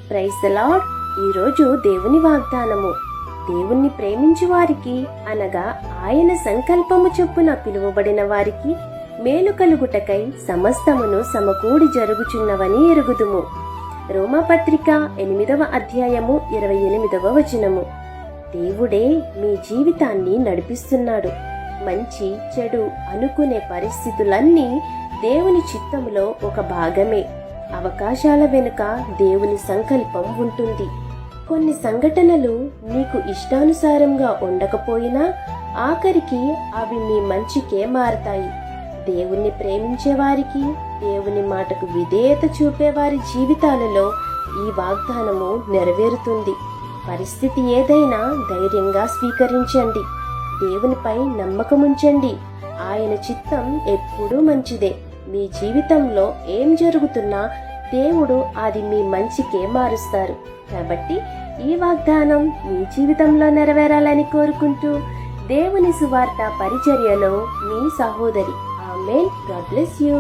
Praise the lord. ఈరోజు దేవుని వాగ్దానము. దేవుణ్ణి ప్రేమించు వారికి అనగా ఆయన సంకల్పము చొప్పున పిలువబడిన వారికి మేలు కలుగుటకై సమస్తమును సమకూడి జరుగుచున్నవని ఎరుగుదుము. రోమాపత్రిక 8వ అధ్యాయము 28వ వచనము. దేవుడే మీ జీవితాన్ని నడిపిస్తున్నాడు. మంచి చెడు అనుకునే పరిస్థితులన్నీ దేవుని చిత్తములో ఒక భాగమే. అవకాశాల వెనుక దేవుని సంకల్పం ఉంటుంది. కొన్ని సంఘటనలు నీకు ఇష్టానుసారంగా ఉండకపోయినా ఆఖరికి అవి మీ మంచికే మారతాయి. దేవుణ్ణి ప్రేమించే వారికి, దేవుని మాటకు విధేయత చూపేవారి జీవితాలలో ఈ వాగ్దానము నెరవేరుతుంది. పరిస్థితి ఏదైనా ధైర్యంగా స్వీకరించండి. దేవునిపై నమ్మకముంచండి. ఆయన చిత్తం ఎప్పుడూ మంచిదే. మీ జీవితంలో ఏం జరుగుతున్నా దేవుడు అది మీ మంచికే మారుస్తారు. కాబట్టి ఈ వాగ్దానం మీ జీవితంలో నెరవేరాలని కోరుకుంటూ దేవుని సువార్త పరిచర్యలో మీ సహోదరి. ఆమేన్. God bless you.